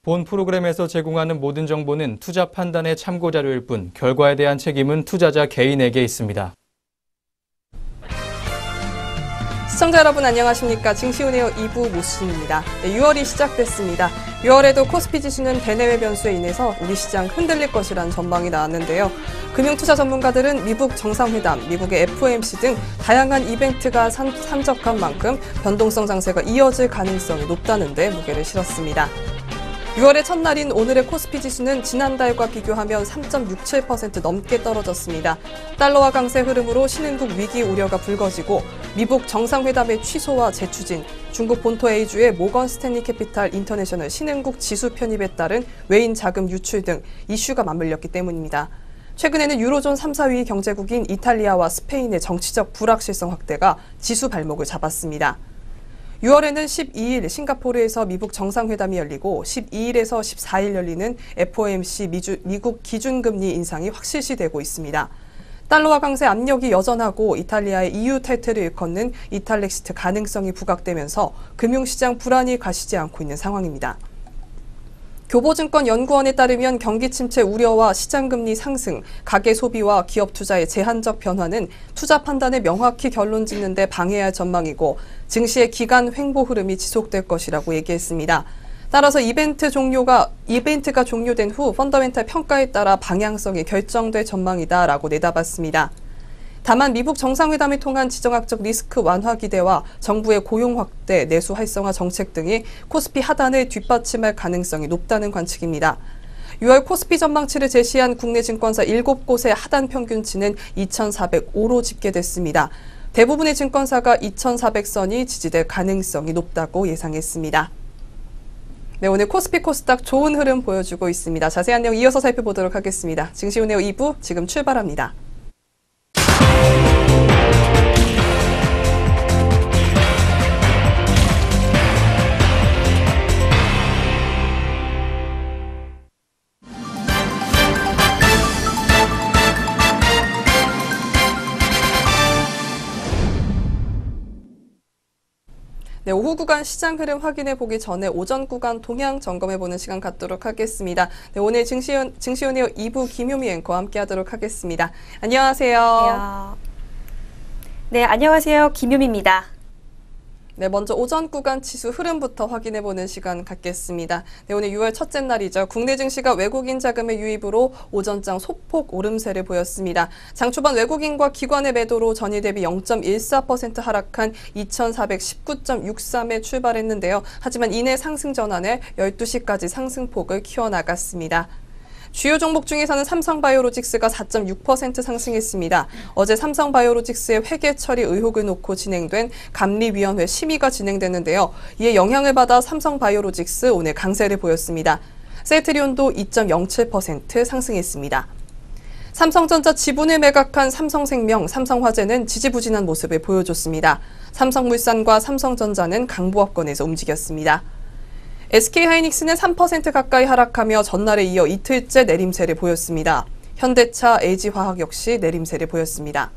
본 프로그램에서 제공하는 모든 정보는 투자 판단의 참고 자료일 뿐 결과에 대한 책임은 투자자 개인에게 있습니다. 시청자 여러분 안녕하십니까. 증시운에어 2부 모신입니다. 6월이 시작됐습니다. 6월에도 코스피 지수는 대내외 변수에 인해서 우리 시장 흔들릴 것이라는 전망이 나왔는데요. 금융투자 전문가들은 미국 정상회담, 미국의 FOMC 등 다양한 이벤트가 산적한 만큼 변동성 장세가 이어질 가능성이 높다는데 무게를 실었습니다. 6월의 첫날인 오늘의 코스피 지수는 지난달과 비교하면 3.67% 넘게 떨어졌습니다. 달러화 강세 흐름으로 신흥국 위기 우려가 불거지고 미국 정상회담의 취소와 재추진, 중국 본토 A주의 모건 스탠리 캐피탈 인터내셔널 신흥국 지수 편입에 따른 외인 자금 유출 등 이슈가 맞물렸기 때문입니다. 최근에는 유로존 3, 4위 경제국인 이탈리아와 스페인의 정치적 불확실성 확대가 지수 발목을 잡았습니다. 6월에는 12일 싱가포르에서 미국 정상회담이 열리고 12일에서 14일 열리는 FOMC 미국 기준금리 인상이 확실시되고 있습니다. 달러화 강세 압력이 여전하고 이탈리아의 EU 탈퇴를 일컫는 이탈렉시트 가능성이 부각되면서 금융시장 불안이 가시지 않고 있는 상황입니다. 교보증권 연구원에 따르면 경기 침체 우려와 시장금리 상승, 가계 소비와 기업 투자의 제한적 변화는 투자 판단에 명확히 결론 짓는 데 방해할 전망이고 증시의 기간 횡보 흐름이 지속될 것이라고 얘기했습니다. 따라서 이벤트가 종료된 후 펀더멘탈 평가에 따라 방향성이 결정될 전망이다라고 내다봤습니다. 다만 미국 정상회담을 통한 지정학적 리스크 완화 기대와 정부의 고용 확대, 내수 활성화 정책 등이 코스피 하단을 뒷받침할 가능성이 높다는 관측입니다. 6월 코스피 전망치를 제시한 국내 증권사 7곳의 하단 평균치는 2,405로 집계됐습니다. 대부분의 증권사가 2,400선이 지지될 가능성이 높다고 예상했습니다. 네, 오늘 코스피 코스닥 좋은 흐름 보여주고 있습니다. 자세한 내용 이어서 살펴보도록 하겠습니다. 증시운에어 2부 지금 출발합니다. 네, 오후 구간 시장 흐름 확인해 보기 전에 오전 구간 동향 점검해 보는 시간 갖도록 하겠습니다. 네, 오늘 증시운에어 2부 김효미 앵커와 함께 하도록 하겠습니다. 안녕하세요. 네, 안녕하세요. 김효미입니다. 네, 먼저 오전 구간 지수 흐름부터 확인해 보는 시간 갖겠습니다. 네, 오늘 6월 첫째 날이죠. 국내 증시가 외국인 자금의 유입으로 오전장 소폭 오름세를 보였습니다. 장 초반 외국인과 기관의 매도로 전일 대비 0.14% 하락한 2419.63에 출발했는데요. 하지만 이내 상승 전환에 12시까지 상승폭을 키워나갔습니다. 주요 종목 중에서는 삼성바이오로직스가 4.6% 상승했습니다. 어제 삼성바이오로직스의 회계 처리 의혹을 놓고 진행된 감리위원회 심의가 진행됐는데요. 이에 영향을 받아 삼성바이오로직스 오늘 강세를 보였습니다. 셀트리온도 2.07% 상승했습니다. 삼성전자 지분을 매각한 삼성생명, 삼성화재는 지지부진한 모습을 보여줬습니다. 삼성물산과 삼성전자는 강보합권에서 움직였습니다. SK하이닉스는 3% 가까이 하락하며 전날에 이어 이틀째 내림세를 보였습니다. 현대차, LG화학 역시 내림세를 보였습니다.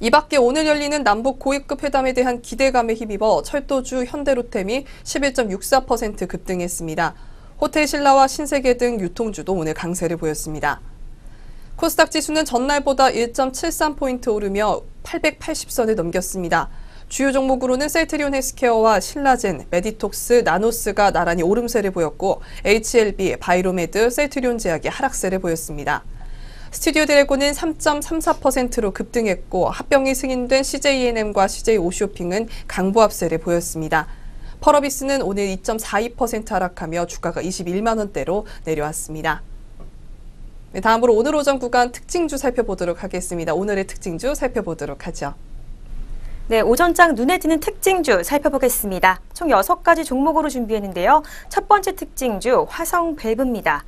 이 밖에 오늘 열리는 남북 고위급 회담에 대한 기대감에 힘입어 철도주 현대로템이 11.64% 급등했습니다. 호텔신라와 신세계 등 유통주도 오늘 강세를 보였습니다. 코스닥 지수는 전날보다 1.73포인트 오르며 880선을 넘겼습니다. 주요 종목으로는 셀트리온 헬스케어와 신라젠, 메디톡스, 나노스가 나란히 오름세를 보였고 HLB, 바이로메드, 셀트리온 제약이 하락세를 보였습니다. 스튜디오 드래곤은 3.34%로 급등했고 합병이 승인된 CJENM과 CJ오쇼핑은 강보합세를 보였습니다. 펄어비스는 오늘 2.42% 하락하며 주가가 21만 원대로 내려왔습니다. 네, 다음으로 오늘 오전 구간 특징주 살펴보도록 하겠습니다. 오늘의 특징주 살펴보도록 하죠. 네, 오전장 눈에 띄는 특징주 살펴보겠습니다. 총 6가지 종목으로 준비했는데요. 첫 번째 특징주 화성밸브입니다.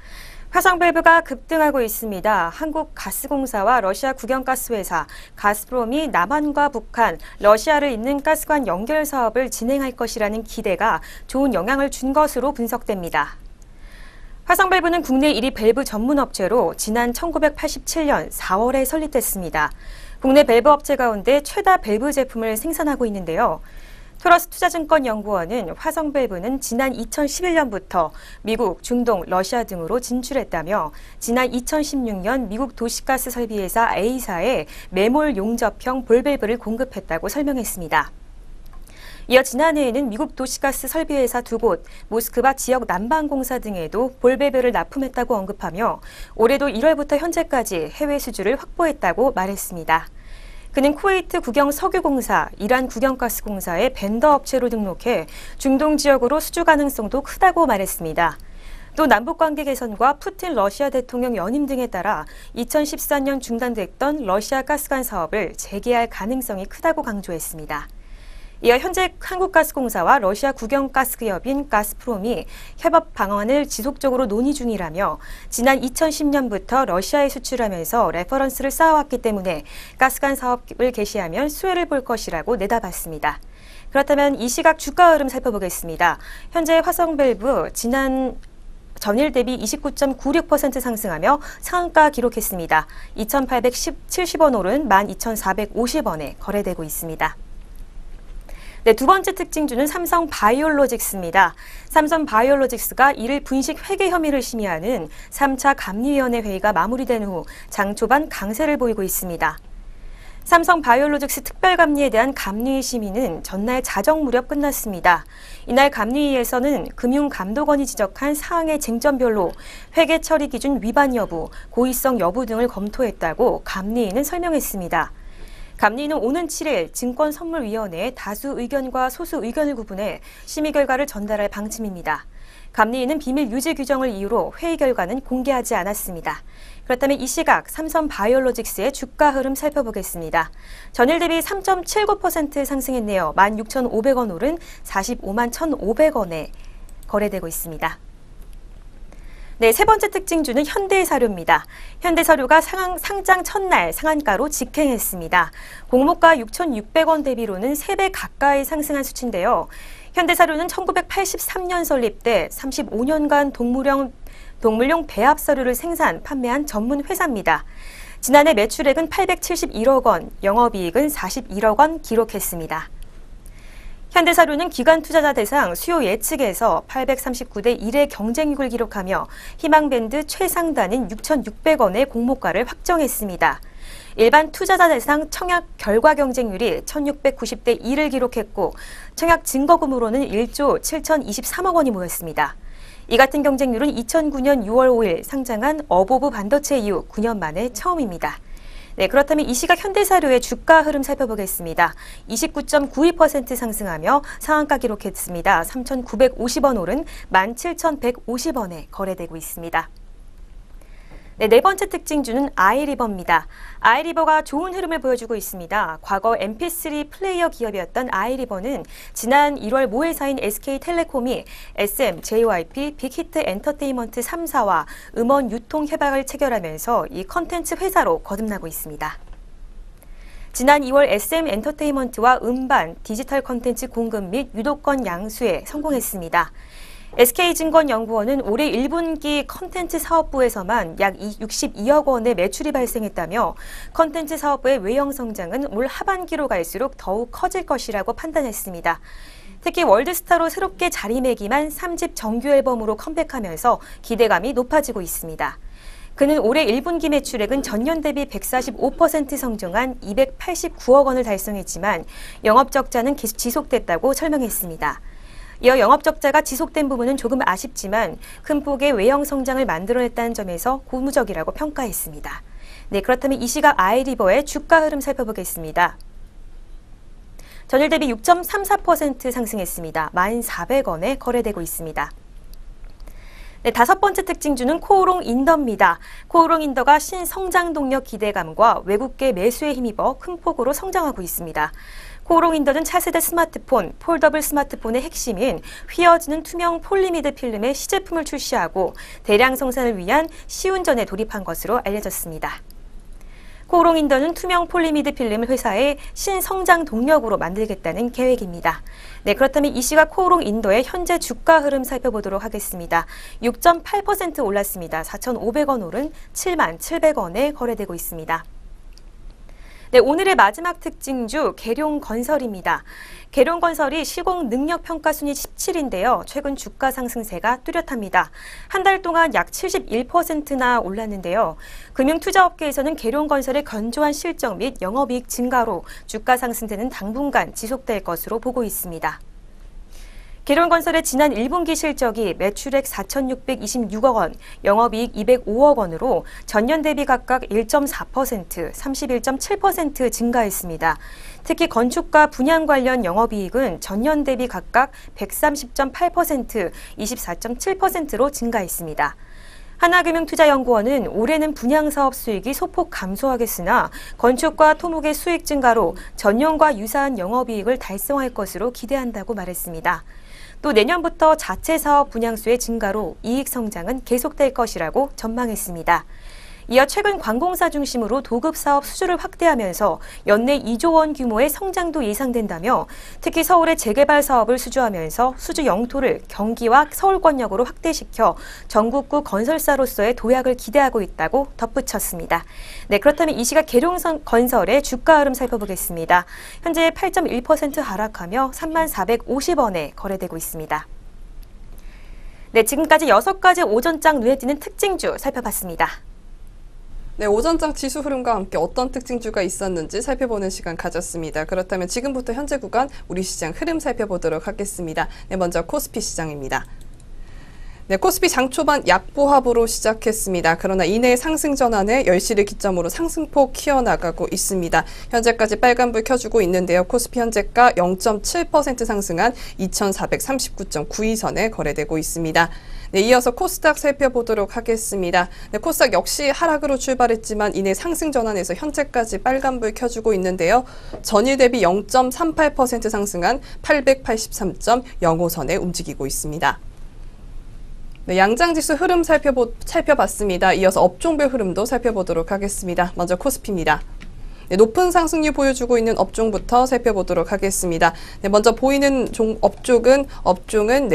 화성밸브가 급등하고 있습니다. 한국가스공사와 러시아 국영가스회사, 가스프롬이 남한과 북한, 러시아를 잇는 가스관 연결 사업을 진행할 것이라는 기대가 좋은 영향을 준 것으로 분석됩니다. 화성밸브는 국내 1위 밸브 전문 업체로 지난 1987년 4월에 설립됐습니다. 국내 밸브 업체 가운데 최다 밸브 제품을 생산하고 있는데요. 토러스 투자증권연구원은 화성밸브는 지난 2011년부터 미국, 중동, 러시아 등으로 진출했다며 지난 2016년 미국 도시가스 설비회사 A사에 매몰 용접형 볼밸브를 공급했다고 설명했습니다. 이어 지난해에는 미국 도시가스 설비회사 2곳, 모스크바 지역 난방공사 등에도 볼밸브를 납품했다고 언급하며 올해도 1월부터 현재까지 해외 수주를 확보했다고 말했습니다. 그는 쿠웨이트 국영 석유공사, 이란 국영가스공사의 벤더 업체로 등록해 중동 지역으로 수주 가능성도 크다고 말했습니다. 또 남북관계 개선과 푸틴 러시아 대통령 연임 등에 따라 2014년 중단됐던 러시아 가스관 사업을 재개할 가능성이 크다고 강조했습니다. 이어 현재 한국가스공사와 러시아 국영가스기업인 가스프롬이 협업 방안을 지속적으로 논의 중이라며 지난 2010년부터 러시아에 수출하면서 레퍼런스를 쌓아왔기 때문에 가스관 사업을 개시하면 수혜를 볼 것이라고 내다봤습니다. 그렇다면 이 시각 주가 흐름 살펴보겠습니다. 현재 화성밸브 지난 전일 대비 29.96% 상승하며 상한가 기록했습니다. 2,870원 오른 12,450원에 거래되고 있습니다. 네, 두 번째 특징주는 삼성바이오로직스입니다. 삼성바이오로직스가 이를 분식 회계 혐의를 심의하는 3차 감리위원회 회의가 마무리된 후 장 초반 강세를 보이고 있습니다. 삼성바이오로직스 특별감리에 대한 감리 심의는 전날 자정 무렵 끝났습니다. 이날 감리위에서는 금융감독원이 지적한 사항의 쟁점별로 회계 처리 기준 위반 여부, 고의성 여부 등을 검토했다고 감리위는 설명했습니다. 감리위는 오는 7일 증권선물위원회에 다수 의견과 소수 의견을 구분해 심의 결과를 전달할 방침입니다. 감리위는 비밀 유지 규정을 이유로 회의 결과는 공개하지 않았습니다. 그렇다면 이 시각 삼성바이오로직스의 주가 흐름 살펴보겠습니다. 전일 대비 3.79% 상승했네요. 16,500원 오른 45만 1,500원에 거래되고 있습니다. 네, 세 번째 특징주는 현대사료입니다. 현대사료가 상장 첫날 상한가로 직행했습니다. 공모가 6,600원 대비로는 3배 가까이 상승한 수치인데요. 현대사료는 1983년 설립 때 35년간 동물용 배합사료를 생산, 판매한 전문 회사입니다. 지난해 매출액은 871억 원, 영업이익은 41억 원 기록했습니다. 현대사료는 기관 투자자 대상 수요 예측에서 839대 1의 경쟁률을 기록하며 희망밴드 최상단인 6,600원의 공모가를 확정했습니다. 일반 투자자 대상 청약 결과 경쟁률이 1,690대 1을 기록했고 청약 증거금으로는 1조 7,023억 원이 모였습니다. 이 같은 경쟁률은 2009년 6월 5일 상장한 어보브 반도체 이후 9년 만에 처음입니다. 네, 그렇다면 이 시각 현대사료의 주가 흐름 살펴보겠습니다. 29.92% 상승하며 상한가 기록했습니다. 3,950원 오른 17,150원에 거래되고 있습니다. 네, 네 번째 특징주는 아이리버입니다. 아이리버가 좋은 흐름을 보여주고 있습니다. 과거 MP3 플레이어 기업이었던 아이리버는 지난 1월 모회사인 SK텔레콤이 SM, JYP, 빅히트 엔터테인먼트 3사와 음원 유통 협약을 체결하면서 이 컨텐츠 회사로 거듭나고 있습니다. 지난 2월 SM 엔터테인먼트와 음반, 디지털 컨텐츠 공급 및 유도권 양수에 성공했습니다. SK증권연구원은 올해 1분기 컨텐츠 사업부에서만 약 62억 원의 매출이 발생했다며 컨텐츠 사업부의 외형 성장은 올 하반기로 갈수록 더욱 커질 것이라고 판단했습니다. 특히 월드스타로 새롭게 자리매김한 3집 정규 앨범으로 컴백하면서 기대감이 높아지고 있습니다. 그는 올해 1분기 매출액은 전년 대비 145% 성장한 289억 원을 달성했지만 영업적자는 계속 지속됐다고 설명했습니다. 이어 영업적자가 지속된 부분은 조금 아쉽지만 큰 폭의 외형 성장을 만들어냈다는 점에서 고무적이라고 평가했습니다. 네, 그렇다면 이 시각 아이리버의 주가 흐름 살펴보겠습니다. 전일 대비 6.34% 상승했습니다. 1,400원에 거래되고 있습니다. 네, 다섯 번째 특징주는 코오롱 인더입니다. 코오롱 인더가 신성장 동력 기대감과 외국계 매수에 힘입어 큰 폭으로 성장하고 있습니다. 코오롱 인더는 차세대 스마트폰, 폴더블 스마트폰의 핵심인 휘어지는 투명 폴리미드 필름의 시제품을 출시하고 대량 생산을 위한 시운전에 돌입한 것으로 알려졌습니다. 코오롱 인더는 투명 폴리미드 필름을 회사의 신성장 동력으로 만들겠다는 계획입니다. 네, 그렇다면 이 시각 코오롱 인더의 현재 주가 흐름 살펴보도록 하겠습니다. 6.8% 올랐습니다. 4,500원 오른 77,700원에 거래되고 있습니다. 네, 오늘의 마지막 특징주 계룡건설입니다. 계룡건설이 시공 능력 평가 순위 17인데요. 최근 주가 상승세가 뚜렷합니다. 한 달 동안 약 71%나 올랐는데요. 금융투자업계에서는 계룡건설의 견조한 실적 및 영업이익 증가로 주가 상승세는 당분간 지속될 것으로 보고 있습니다. 계룡건설의 지난 1분기 실적이 매출액 4,626억 원, 영업이익 205억 원으로 전년 대비 각각 1.4%, 31.7% 증가했습니다. 특히 건축과 분양 관련 영업이익은 전년 대비 각각 130.8%, 24.7%로 증가했습니다. 하나금융투자연구원은 올해는 분양사업 수익이 소폭 감소하겠으나 건축과 토목의 수익 증가로 전년과 유사한 영업이익을 달성할 것으로 기대한다고 말했습니다. 또 내년부터 자체 사업 분양수의 증가로 이익 성장은 계속될 것이라고 전망했습니다. 이어 최근 관공사 중심으로 도급 사업 수주를 확대하면서 연내 2조 원 규모의 성장도 예상된다며 특히 서울의 재개발 사업을 수주하면서 수주 영토를 경기와 서울권역으로 확대시켜 전국구 건설사로서의 도약을 기대하고 있다고 덧붙였습니다. 네, 그렇다면 이 시각 계룡건설의 주가 흐름 살펴보겠습니다. 현재 8.1% 하락하며 3450원에 거래되고 있습니다. 네, 지금까지 6가지 오전장 눈에 띄는 특징주 살펴봤습니다. 네, 오전장 지수 흐름과 함께 어떤 특징주가 있었는지 살펴보는 시간 가졌습니다. 그렇다면 지금부터 현재 구간 우리 시장 흐름 살펴보도록 하겠습니다. 네, 먼저 코스피 시장입니다. 네, 코스피 장 초반 약보합으로 시작했습니다. 그러나 이내 상승 전환에 10시를 기점으로 상승폭 키워나가고 있습니다. 현재까지 빨간불 켜주고 있는데요. 코스피 현재가 0.7% 상승한 2439.92선에 거래되고 있습니다. 네, 이어서 코스닥 살펴보도록 하겠습니다. 네, 코스닥 역시 하락으로 출발했지만 이내 상승 전환에서 현재까지 빨간불 켜주고 있는데요. 전일 대비 0.38% 상승한 883.05선에 움직이고 있습니다. 네, 양장지수 흐름 살펴봤습니다. 이어서 업종별 흐름도 살펴보도록 하겠습니다. 먼저 코스피입니다. 네, 높은 상승률 보여주고 있는 업종부터 살펴보도록 하겠습니다. 네, 먼저 보이는 업종은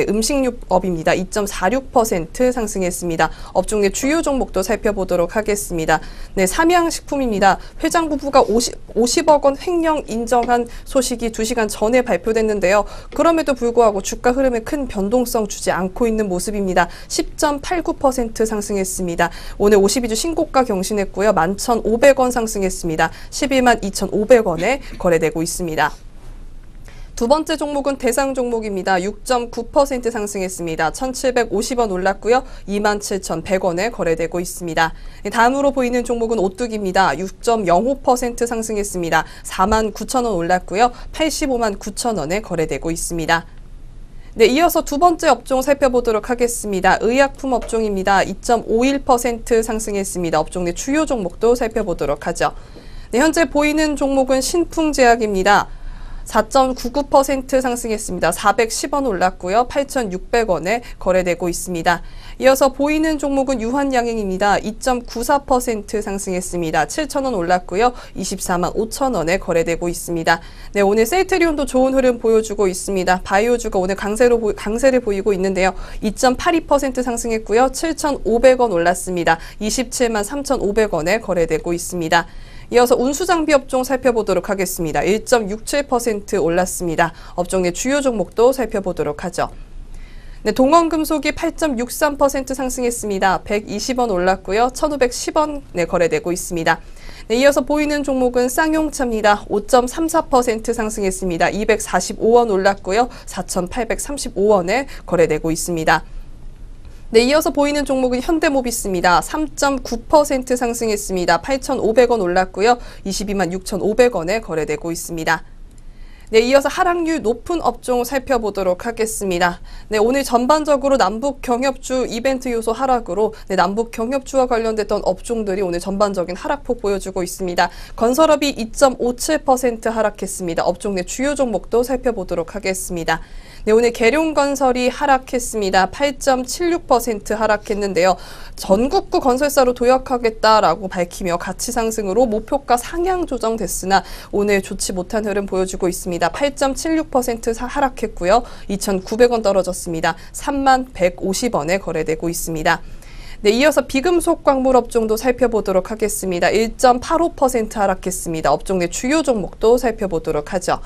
음식료업입니다. 2.46% 상승했습니다. 업종 내 주요 종목도 살펴보도록 하겠습니다. 네, 삼양식품입니다. 회장 부부가 50억 원 횡령 인정한 소식이 2시간 전에 발표됐는데요. 그럼에도 불구하고 주가 흐름에 큰 변동성 주지 않고 있는 모습입니다. 10.89% 상승했습니다. 오늘 52주 신고가 경신했고요. 11,500원 상승했습니다. 11만 2,500원에 거래되고 있습니다. 두 번째 종목은 대상 종목입니다. 6.9% 상승했습니다. 1,750원 올랐고요. 27,100원에 거래되고 있습니다. 다음으로 보이는 종목은 오뚜기입니다. 6.05% 상승했습니다. 49,000원 올랐고요. 85만 9천원에 거래되고 있습니다. 네, 이어서 두 번째 업종 살펴보도록 하겠습니다. 의약품 업종입니다. 2.51% 상승했습니다. 업종 내 주요 종목도 살펴보도록 하죠. 네, 현재 보이는 종목은 신풍제약입니다. 4.99% 상승했습니다. 410원 올랐고요. 8,600원에 거래되고 있습니다. 이어서 보이는 종목은 유한양행입니다. 2.94% 상승했습니다. 7,000원 올랐고요. 24만 5천원에 거래되고 있습니다. 네, 오늘 셀트리온도 좋은 흐름 보여주고 있습니다. 바이오주가 오늘 강세를 보이고 있는데요. 2.82% 상승했고요. 7,500원 올랐습니다. 27만 3,500원에 거래되고 있습니다. 이어서 운수장비 업종 살펴보도록 하겠습니다. 1.67% 올랐습니다. 업종 내 주요 종목도 살펴보도록 하죠. 네, 동원금속이 8.63% 상승했습니다. 120원 올랐고요. 1,510원에 거래되고 있습니다. 네, 이어서 보이는 종목은 쌍용차입니다. 5.34% 상승했습니다. 245원 올랐고요. 4,835원에 거래되고 있습니다. 네, 이어서 보이는 종목은 현대모비스입니다. 3.9% 상승했습니다. 8,500원 올랐고요. 22만 6,500원에 거래되고 있습니다. 네, 이어서 하락률 높은 업종 살펴보도록 하겠습니다. 네, 오늘 전반적으로 남북 경협주 이벤트 요소 하락으로 남북 경협주와 관련됐던 업종들이 오늘 전반적인 하락폭 보여주고 있습니다. 건설업이 2.57% 하락했습니다. 업종 내 주요 종목도 살펴보도록 하겠습니다. 네, 오늘 계룡건설이 하락했습니다. 8.76% 하락했는데요. 전국구 건설사로 도약하겠다라고 밝히며 가치 상승으로 목표가 상향 조정됐으나 오늘 좋지 못한 흐름 보여주고 있습니다. 8.76% 하락했고요. 2,900원 떨어졌습니다. 3150원에 거래되고 있습니다. 네, 이어서 비금속 광물 업종도 살펴보도록 하겠습니다. 1.85% 하락했습니다. 업종 내 주요 종목도 살펴보도록 하죠.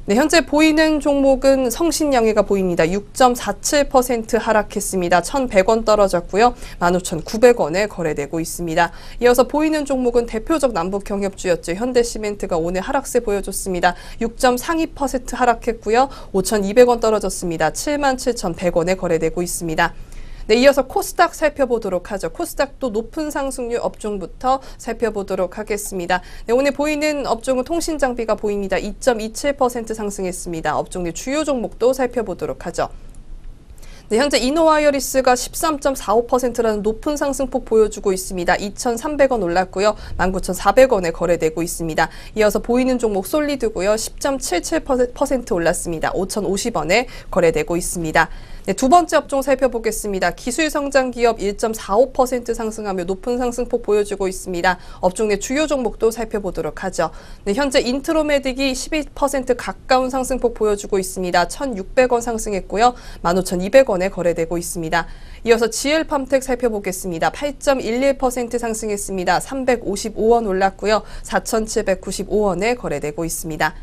네, 현재 보이는 종목은 성신양해가 보입니다. 6.47% 하락했습니다. 1,100원 떨어졌고요. 15,900원에 거래되고 있습니다. 이어서 보이는 종목은 대표적 남북경협주였죠. 현대시멘트가 오늘 하락세 보여줬습니다. 6.32% 하락했고요. 5,200원 떨어졌습니다. 77,100원에 거래되고 있습니다. 네, 이어서 코스닥 살펴보도록 하죠. 코스닥도 높은 상승률 업종부터 살펴보도록 하겠습니다. 네, 오늘 보이는 업종은 통신장비가 보입니다. 2.27% 상승했습니다. 업종 내 주요 종목도 살펴보도록 하죠. 네, 현재 이노와이어리스가 13.45%라는 높은 상승폭 보여주고 있습니다. 2,300원 올랐고요. 19,400원에 거래되고 있습니다. 이어서 보이는 종목 솔리드고요. 10.77% 올랐습니다. 5,050원에 거래되고 있습니다. 네, 두 번째 업종 살펴보겠습니다. 기술성장기업 1.45% 상승하며 높은 상승폭 보여주고 있습니다. 업종 내 주요 종목도 살펴보도록 하죠. 네, 현재 인트로메딕이 12% 가까운 상승폭 보여주고 있습니다. 1,600원 상승했고요. 15,200원에 거래되고 있습니다. 이어서 GL팜텍 살펴보겠습니다. 8.11% 상승했습니다. 355원 올랐고요. 4,795원에 거래되고 있습니다.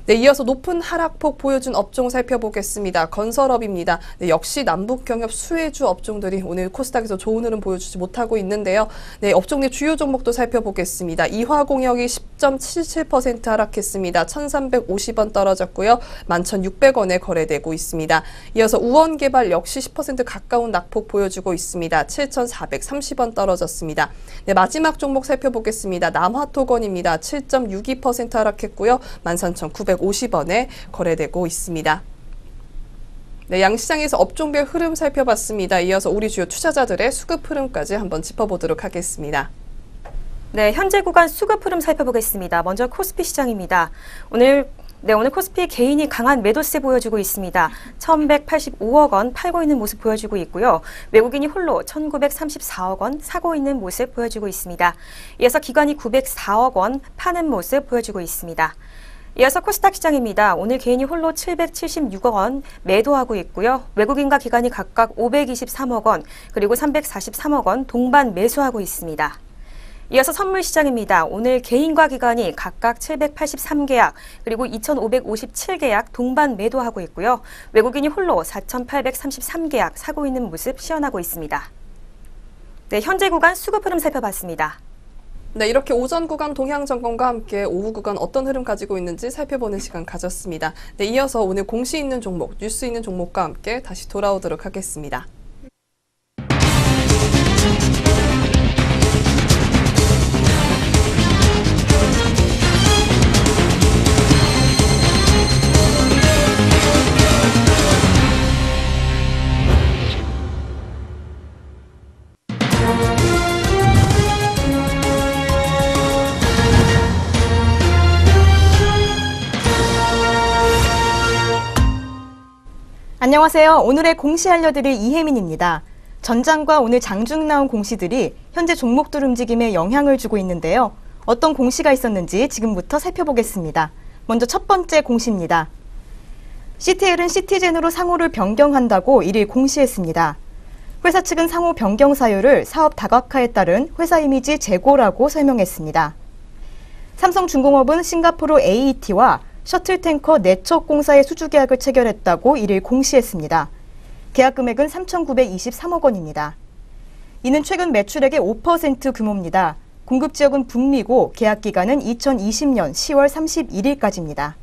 네, 이어서 높은 하락폭 보여준 업종 살펴보겠습니다. 건설업입니다. 네, 역시 남북경협 수혜주 업종들이 오늘 코스닥에서 좋은 흐름 보여주지 못하고 있는데요. 네, 업종 내 주요 종목도 살펴보겠습니다. 이화공역이 10.77% 하락했습니다. 1,350원 떨어졌고요. 11,600원에 거래되고 있습니다. 이어서 우원개발 역시 10% 가까운 낙폭 보여주고 있습니다. 7,430원 떨어졌습니다. 네, 마지막 종목 살펴보겠습니다. 남화토건입니다. 7.62% 하락했고요. 13,950원에 거래되고 있습니다. 네, 양시장에서 업종별 흐름 살펴봤습니다. 이어서 우리 주요 투자자들의 수급 흐름까지 한번 짚어보도록 하겠습니다. 네, 현재 구간 수급 흐름 살펴보겠습니다. 먼저 코스피 시장입니다. 오늘 코스피 개인이 강한 매도세 보여주고 있습니다. 1,185억 원 팔고 있는 모습 보여주고 있고요. 외국인이 홀로 1,934억 원 사고 있는 모습 보여주고 있습니다. 이어서 기관이 904억 원 파는 모습 보여주고 있습니다. 이어서 코스닥 시장입니다. 오늘 개인이 홀로 776억 원 매도하고 있고요. 외국인과 기관이 각각 523억 원 그리고 343억 원 동반 매수하고 있습니다. 이어서 선물 시장입니다. 오늘 개인과 기관이 각각 783계약 그리고 2,557계약 동반 매도하고 있고요. 외국인이 홀로 4,833계약 사고 있는 모습 시연하고 있습니다. 네, 현재 구간 수급 흐름 살펴봤습니다. 네, 이렇게 오전 구간 동향 점검과 함께 오후 구간 어떤 흐름 가지고 있는지 살펴보는 시간 가졌습니다. 네, 이어서 오늘 공시 있는 종목, 뉴스 있는 종목과 함께 다시 돌아오도록 하겠습니다. 안녕하세요. 오늘의 공시 알려드릴 이혜민입니다. 전장과 오늘 장중 나온 공시들이 현재 종목들 움직임에 영향을 주고 있는데요. 어떤 공시가 있었는지 지금부터 살펴보겠습니다. 먼저 첫 번째 공시입니다. CTL은 시티젠으로 상호를 변경한다고 1일 공시했습니다. 회사 측은 상호 변경 사유를 사업 다각화에 따른 회사 이미지 재고라고 설명했습니다. 삼성중공업은 싱가포르 AET와 셔틀탱커 내척공사의 수주계약을 체결했다고 1일 공시했습니다. 계약 금액은 3,923억 원입니다. 이는 최근 매출액의 5% 규모입니다. 공급 지역은 북미고 계약 기간은 2020년 10월 31일까지입니다.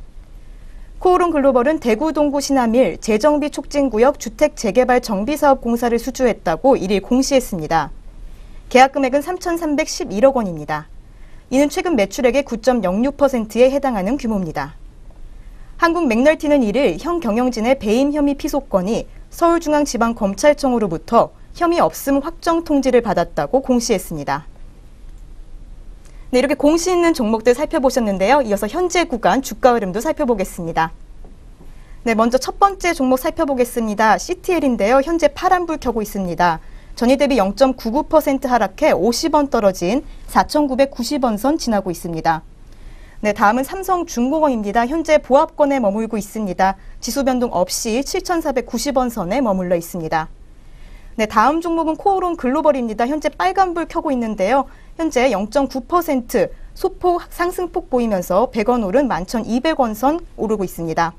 코오롱 글로벌은 대구 동구 신암일 재정비 촉진구역 주택 재개발 정비사업 공사를 수주했다고 1일 공시했습니다. 계약 금액은 3,311억 원입니다. 이는 최근 매출액의 9.06%에 해당하는 규모입니다. 한국 맥널티는 1일 형 경영진의 배임 혐의 피소건이 서울중앙지방검찰청으로부터 혐의 없음 확정 통지를 받았다고 공시했습니다. 네, 이렇게 공시 있는 종목들 살펴보셨는데요. 이어서 현재 구간 주가 흐름도 살펴보겠습니다. 네, 먼저 첫 번째 종목 살펴보겠습니다. CTL인데요. 현재 파란불 켜고 있습니다. 전일 대비 0.99% 하락해 50원 떨어진 4,990원 선 지나고 있습니다. 네, 다음은 삼성중공업입니다. 현재 보합권에 머물고 있습니다. 지수 변동 없이 7,490원 선에 머물러 있습니다. 네, 다음 종목은 코오롱 글로벌입니다. 현재 빨간불 켜고 있는데요. 현재 0.9% 소폭 상승폭 보이면서 100원 오른 11,200원 선 오르고 있습니다.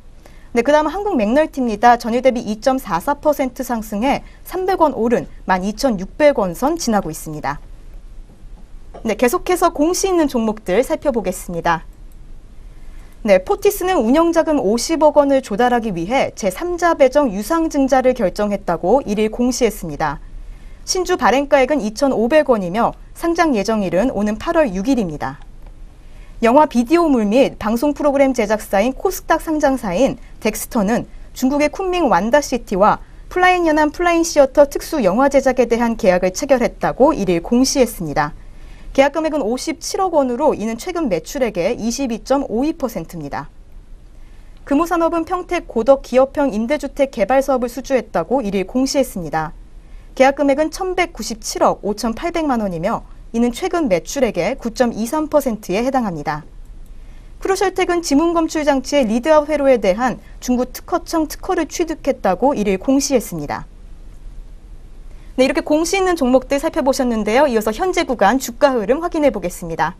네, 그 다음은 한국 맥널티입니다. 전일 대비 2.44% 상승해 300원 오른 12,600원 선 지나고 있습니다. 네, 계속해서 공시 있는 종목들 살펴보겠습니다. 네, 포티스는 운영자금 50억 원을 조달하기 위해 제3자 배정 유상증자를 결정했다고 1일 공시했습니다. 신주 발행가액은 2,500원이며 상장 예정일은 오는 8월 6일입니다. 영화 비디오물 및 방송 프로그램 제작사인 코스닥 상장사인 덱스터는 중국의 쿤밍 완다시티와 플라인 연안 플라인 시어터 특수 영화 제작에 대한 계약을 체결했다고 1일 공시했습니다. 계약 금액은 57억 원으로 이는 최근 매출액의 22.52%입니다. 금호산업은 평택 고덕 기업형 임대주택 개발 사업을 수주했다고 1일 공시했습니다. 계약 금액은 1,197억 5,800만 원이며 이는 최근 매출액의 9.23%에 해당합니다. 크루셜텍은 지문 검출 장치의 리드아웃 회로에 대한 중국 특허청 특허를 취득했다고 1일 공시했습니다. 네, 이렇게 공시 있는 종목들 살펴보셨는데요. 이어서 현재 구간 주가 흐름 확인해 보겠습니다.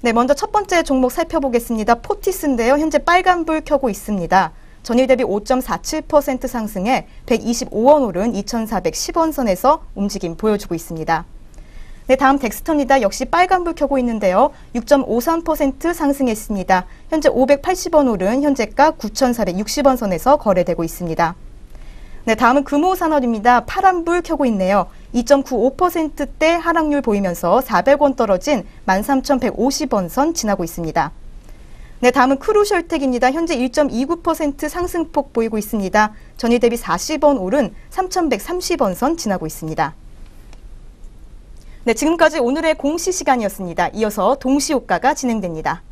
네, 먼저 첫 번째 종목 살펴보겠습니다. 포티스인데요. 현재 빨간불 켜고 있습니다. 전일 대비 5.47% 상승해 125원 오른 2,410원 선에서 움직임 보여주고 있습니다. 네, 다음 덱스터입니다. 역시 빨간불 켜고 있는데요. 6.53% 상승했습니다. 현재 580원 오른 현재가 9,460원 선에서 거래되고 있습니다. 네, 다음은 금호산업입니다. 파란불 켜고 있네요. 2.95%대 하락률 보이면서 400원 떨어진 13,150원 선 지나고 있습니다. 네, 다음은 크루셜텍입니다. 현재 1.29% 상승폭 보이고 있습니다. 전일 대비 40원 오른 3,130원 선 지나고 있습니다. 네, 지금까지 오늘의 공시 시간이었습니다. 이어서 동시효과가 진행됩니다.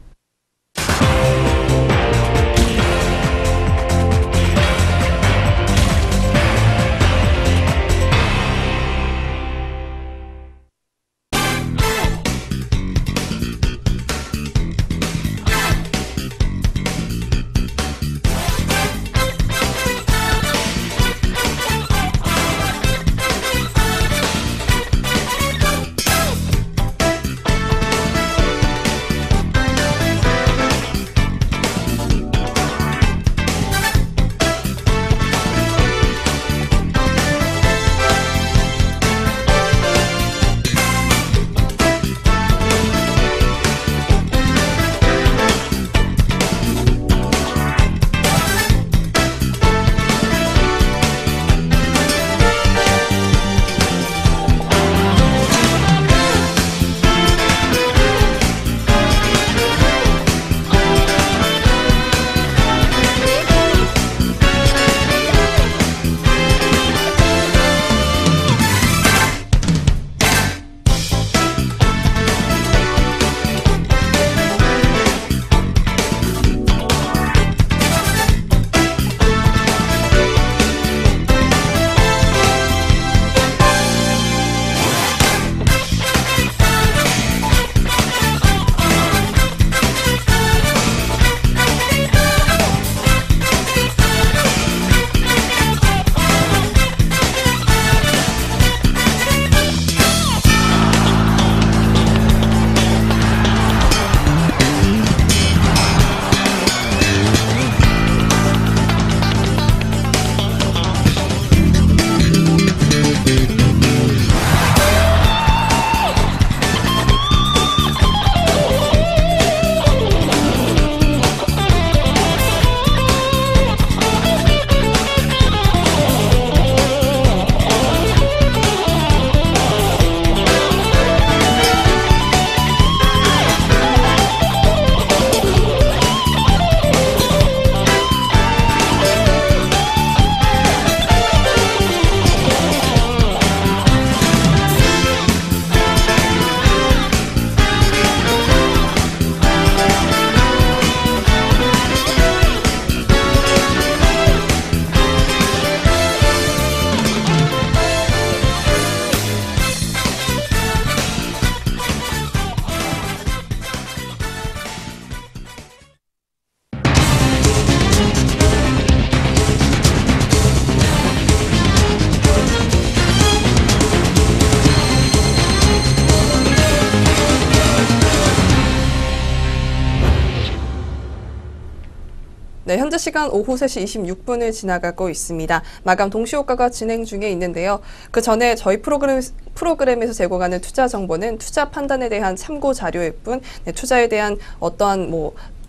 네, 현재 시간 오후 3시 26분을 지나가고 있습니다. 마감 동시효과가 진행 중에 있는데요. 그 전에 저희 프로그램에서 제공하는 투자 정보는 투자 판단에 대한 참고 자료일 뿐, 네, 투자에 대한 어떠한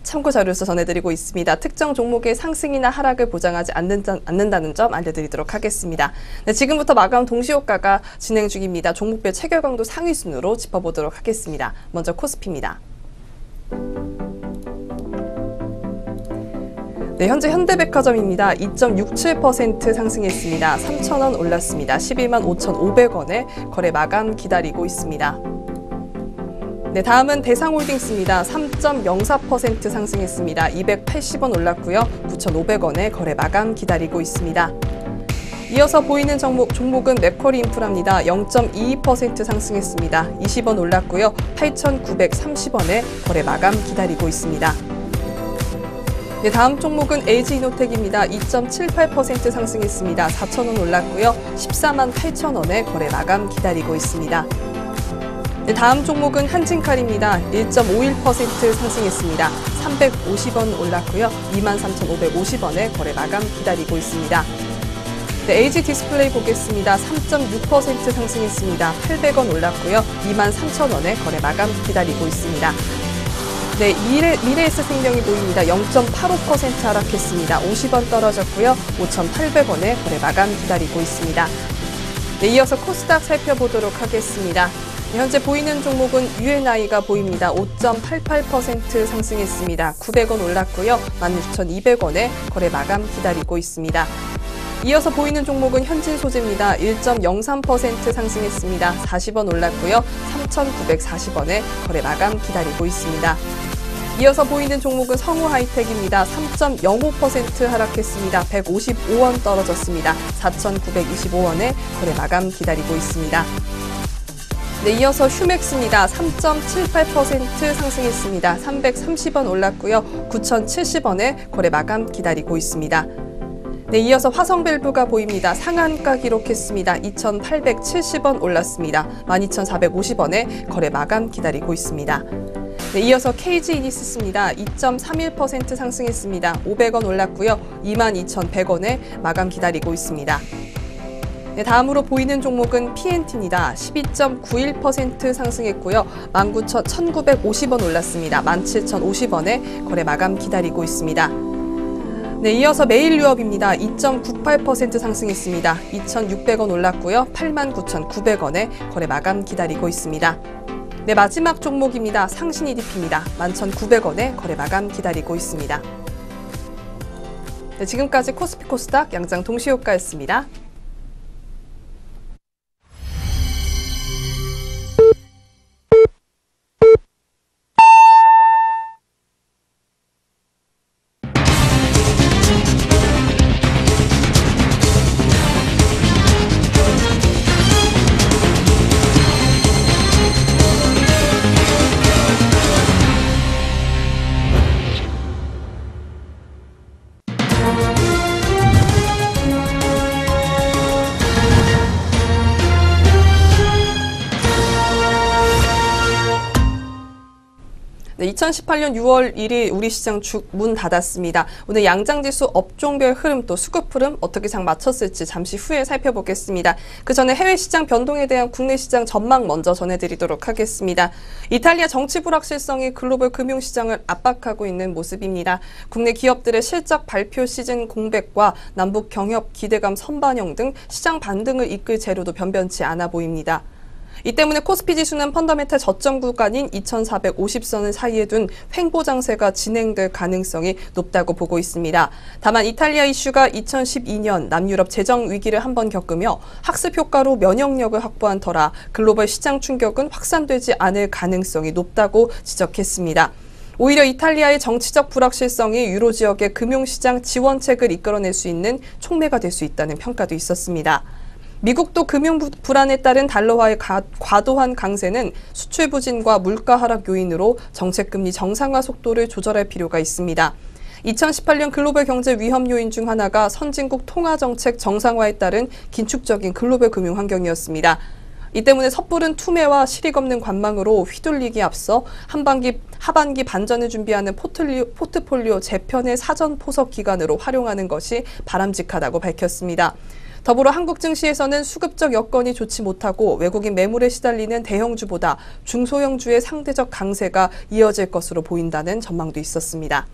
참고 자료로서 전해드리고 있습니다. 특정 종목의 상승이나 하락을 보장하지 않는다는 점 알려드리도록 하겠습니다. 네, 지금부터 마감 동시효과가 진행 중입니다. 종목별 체결강도 상위 순으로 짚어보도록 하겠습니다. 먼저 코스피입니다. 네, 현재 현대백화점입니다. 2.67% 상승했습니다. 3,000원 올랐습니다. 11만 5,500원에 거래 마감 기다리고 있습니다. 네, 다음은 대상홀딩스입니다. 3.04% 상승했습니다. 280원 올랐고요. 9,500원에 거래 마감 기다리고 있습니다. 이어서 보이는 종목은 맥쿼리 인프라입니다. 0.22% 상승했습니다. 20원 올랐고요. 8,930원에 거래 마감 기다리고 있습니다. 네, 다음 종목은 LG이노텍입니다. 2.78% 상승했습니다. 4,000원 올랐고요. 14만 8천원에 거래 마감 기다리고 있습니다. 네, 다음 종목은 한진칼입니다. 1.51% 상승했습니다. 350원 올랐고요. 23,550원에 거래 마감 기다리고 있습니다. 네, LG디스플레이 보겠습니다. 3.6% 상승했습니다. 800원 올랐고요. 23,000원에 거래 마감 기다리고 있습니다. 네, 미래에셋생명이 보입니다. 0.85% 하락했습니다. 50원 떨어졌고요. 5,800원에 거래 마감 기다리고 있습니다. 네, 이어서 코스닥 살펴보도록 하겠습니다. 네, 현재 보이는 종목은 UNI가 보입니다. 5.88% 상승했습니다. 900원 올랐고요. 16,200원에 거래 마감 기다리고 있습니다. 이어서 보이는 종목은 현진소재입니다. 1.03% 상승했습니다. 40원 올랐고요. 3,940원에 거래 마감 기다리고 있습니다. 이어서 보이는 종목은 성우하이텍입니다. 3.05% 하락했습니다. 155원 떨어졌습니다. 4,925원에 거래 마감 기다리고 있습니다. 네, 이어서 휴맥스입니다. 3.78% 상승했습니다. 330원 올랐고요. 9,070원에 거래 마감 기다리고 있습니다. 네, 이어서 화성밸브가 보입니다. 상한가 기록했습니다. 2,870원 올랐습니다. 12,450원에 거래 마감 기다리고 있습니다. 네, 이어서 KG이니시스입니다. 2.31% 상승했습니다. 500원 올랐고요. 22,100원에 마감 기다리고 있습니다. 네, 다음으로 보이는 종목은 PNT입니다. 12.91% 상승했고요. 19,950원 올랐습니다. 17,050원에 거래 마감 기다리고 있습니다. 네, 이어서 메일유업입니다. 2.98% 상승했습니다. 2,600원 올랐고요. 89,900원에 거래 마감 기다리고 있습니다. 네, 마지막 종목입니다. 상신EDP입니다. 11,900원에 거래 마감 기다리고 있습니다. 네, 지금까지 코스피 코스닥 양장 동시효과였습니다. 네, 2018년 6월 1일 우리 시장 문 닫았습니다. 오늘 양장지수 업종별 흐름 또 수급 흐름 어떻게 장 맞췄을지 잠시 후에 살펴보겠습니다. 그 전에 해외 시장 변동에 대한 국내 시장 전망 먼저 전해드리도록 하겠습니다. 이탈리아 정치 불확실성이 글로벌 금융시장을 압박하고 있는 모습입니다. 국내 기업들의 실적 발표 시즌 공백과 남북 경협 기대감 선반영 등 시장 반등을 이끌 재료도 변변치 않아 보입니다. 이 때문에 코스피 지수는 펀더멘탈 저점 구간인 2,450선을 사이에 둔 횡보 장세가 진행될 가능성이 높다고 보고 있습니다. 다만 이탈리아 이슈가 2012년 남유럽 재정 위기를 한번 겪으며 학습 효과로 면역력을 확보한 터라 글로벌 시장 충격은 확산되지 않을 가능성이 높다고 지적했습니다. 오히려 이탈리아의 정치적 불확실성이 유로 지역의 금융시장 지원책을 이끌어낼 수 있는 촉매가 될 수 있다는 평가도 있었습니다. 미국도 금융 불안에 따른 달러화의 과도한 강세는 수출 부진과 물가 하락 요인으로 정책금리 정상화 속도를 조절할 필요가 있습니다. 2018년 글로벌 경제 위험 요인 중 하나가 선진국 통화정책 정상화에 따른 긴축적인 글로벌 금융 환경이었습니다. 이 때문에 섣부른 투매와 실익 없는 관망으로 휘둘리기 앞서 하반기 반전을 준비하는 포트폴리오 재편의 사전 포석 기간으로 활용하는 것이 바람직하다고 밝혔습니다. 더불어 한국 증시에서는 수급적 여건이 좋지 못하고 외국인 매물에 시달리는 대형주보다 중소형주의 상대적 강세가 이어질 것으로 보인다는 전망도 있었습니다.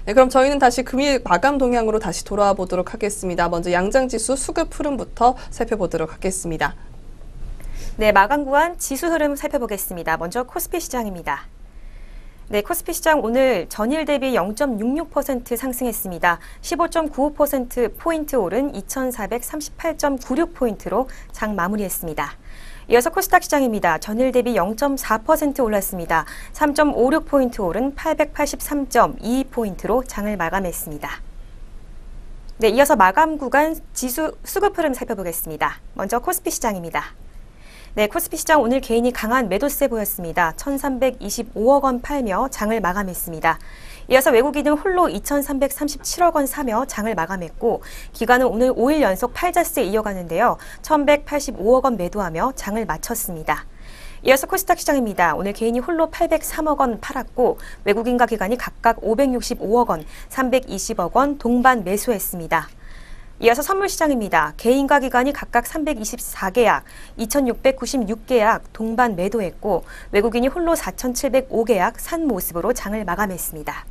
네, 그럼 저희는 다시 금일 마감 동향으로 다시 돌아와 보도록 하겠습니다. 먼저 양장지수 수급 흐름부터 살펴보도록 하겠습니다. 네, 마감 구간 지수 흐름 살펴보겠습니다. 먼저 코스피 시장입니다. 네, 코스피 시장 오늘 전일 대비 0.66% 상승했습니다. 15.95%포인트 오른 2,438.96포인트로 장 마무리했습니다. 이어서 코스닥 시장입니다. 전일 대비 0.4% 올랐습니다. 3.56포인트 오른 883.22포인트로 장을 마감했습니다. 네, 이어서 마감 구간 지수 수급 흐름 살펴보겠습니다. 먼저 코스피 시장입니다. 네, 코스피 시장 오늘 개인이 강한 매도세 보였습니다. 1,325억 원 팔며 장을 마감했습니다. 이어서 외국인은 홀로 2,337억 원 사며 장을 마감했고 기관은 오늘 5일 연속 팔자세 이어가는데요. 1,185억 원 매도하며 장을 마쳤습니다. 이어서 코스닥 시장입니다. 오늘 개인이 홀로 803억 원 팔았고 외국인과 기관이 각각 565억 원, 320억 원 동반 매수했습니다. 이어서 선물시장입니다. 개인과 기관이 각각 324계약, 2,696계약 동반 매도했고 외국인이 홀로 4,705계약 산 모습으로 장을 마감했습니다.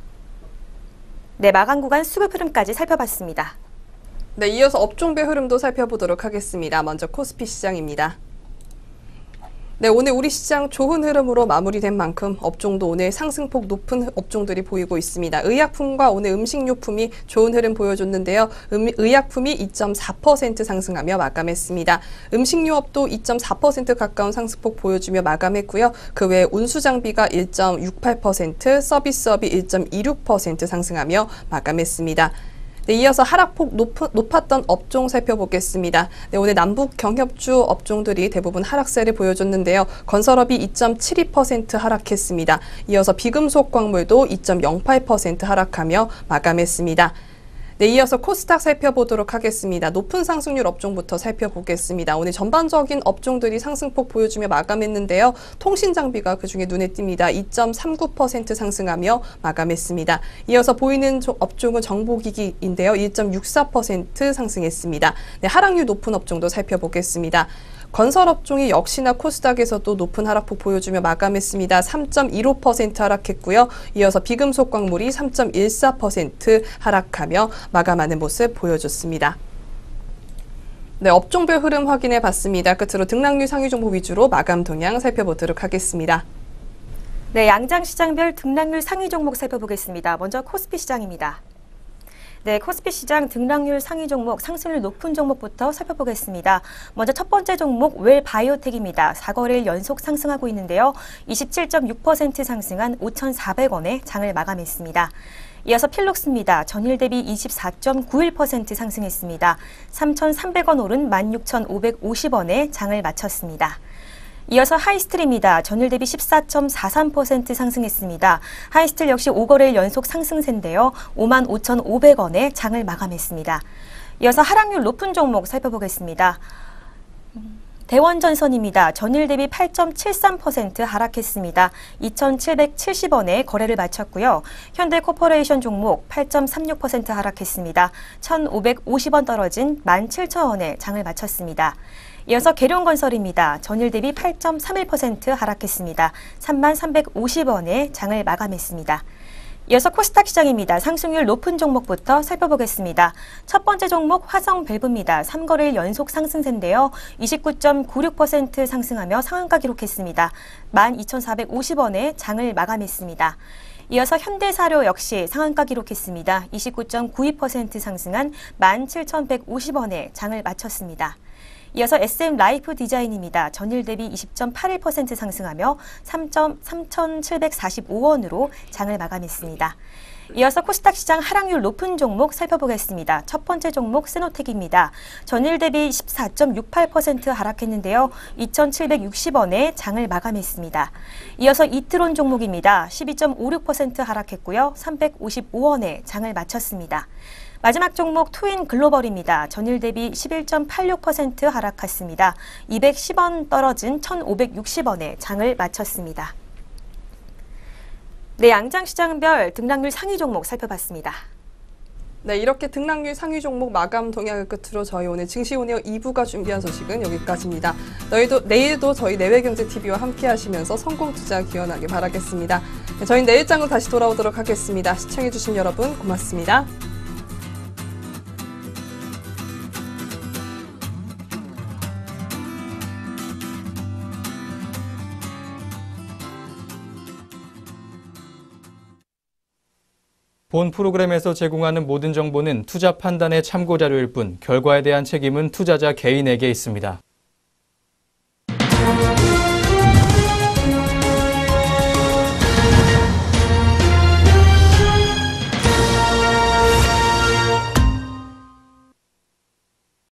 네, 마감 구간 수급 흐름까지 살펴봤습니다. 네, 이어서 업종별 흐름도 살펴보도록 하겠습니다. 먼저 코스피 시장입니다. 네, 오늘 우리 시장 좋은 흐름으로 마무리된 만큼 업종도 오늘 상승폭 높은 업종들이 보이고 있습니다. 의약품과 오늘 음식료품이 좋은 흐름 보여줬는데요. 의약품이 2.4% 상승하며 마감했습니다. 음식료업도 2.4% 가까운 상승폭 보여주며 마감했고요. 그 외에 운수장비가 1.68%, 서비스업이 1.26% 상승하며 마감했습니다. 네, 이어서 하락폭 높았던 업종 살펴보겠습니다. 네, 오늘 남북 경협주 업종들이 대부분 하락세를 보여줬는데요. 건설업이 2.72% 하락했습니다. 이어서 비금속 광물도 2.08% 하락하며 마감했습니다. 네, 이어서 코스닥 살펴보도록 하겠습니다. 높은 상승률 업종부터 살펴보겠습니다. 오늘 전반적인 업종들이 상승폭 보여주며 마감했는데요. 통신장비가 그중에 눈에 띕니다. 2.39% 상승하며 마감했습니다. 이어서 보이는 업종은 정보기기인데요. 1.64% 상승했습니다. 네, 하락률 높은 업종도 살펴보겠습니다. 건설업종이 역시나 코스닥에서도 높은 하락폭 보여주며 마감했습니다. 3.15% 하락했고요. 이어서 비금속 광물이 3.14% 하락하며 마감하는 모습 보여줬습니다. 네, 업종별 흐름 확인해 봤습니다. 끝으로 등락률 상위 종목 위주로 마감 동향 살펴보도록 하겠습니다. 네, 양장시장별 등락률 상위 종목 살펴보겠습니다. 먼저 코스피 시장입니다. 네, 코스피 시장 등락률 상위 종목, 상승률 높은 종목부터 살펴보겠습니다. 먼저 첫 번째 종목 웰바이오텍입니다. 4거래일 연속 상승하고 있는데요. 27.6% 상승한 5,400원에 장을 마감했습니다. 이어서 필록스입니다. 전일 대비 24.91% 상승했습니다. 3,300원 오른 16,550원에 장을 마쳤습니다. 이어서 하이스틸입니다. 전일 대비 14.43% 상승했습니다. 하이스틸 역시 5거래일 연속 상승세인데요. 55,500원에 장을 마감했습니다. 이어서 하락률 높은 종목 살펴보겠습니다. 대원전선입니다. 전일 대비 8.73% 하락했습니다. 2,770원에 거래를 마쳤고요. 현대코퍼레이션 종목 8.36% 하락했습니다. 1,550원 떨어진 17,000원에 장을 마쳤습니다. 이어서 계룡건설입니다. 전일 대비 8.31% 하락했습니다. 33,350원에 장을 마감했습니다. 이어서 코스닥 시장입니다. 상승률 높은 종목부터 살펴보겠습니다. 첫 번째 종목 화성밸브입니다. 3거래일 연속 상승세인데요. 29.96% 상승하며 상한가 기록했습니다. 12,450원에 장을 마감했습니다. 이어서 현대사료 역시 상한가 기록했습니다. 29.92% 상승한 17,150원에 장을 마쳤습니다. 이어서 SM라이프디자인입니다. 전일 대비 20.81% 상승하며 3,745원으로 장을 마감했습니다. 이어서 코스닥 시장 하락률 높은 종목 살펴보겠습니다. 첫 번째 종목 스노텍입니다. 전일 대비 14.68% 하락했는데요. 2,760원에 장을 마감했습니다. 이어서 이트론 종목입니다. 12.56% 하락했고요. 355원에 장을 마쳤습니다. 마지막 종목 투인 글로벌입니다. 전일 대비 11.86% 하락했습니다. 210원 떨어진 1,560원에 장을 마쳤습니다. 네, 양장시장별 등락률 상위 종목 살펴봤습니다. 네, 이렇게 등락률 상위 종목 마감 동향을 끝으로 저희 오늘 증시오네어 2부가 준비한 소식은 여기까지입니다. 내일도 저희 내외경제TV와 함께 하시면서 성공 투자 기원하길 바라겠습니다. 네, 저희는 내일장으로 다시 돌아오도록 하겠습니다. 시청해주신 여러분 고맙습니다. 본 프로그램에서 제공하는 모든 정보는 투자 판단의 참고 자료일 뿐 결과에 대한 책임은 투자자 개인에게 있습니다.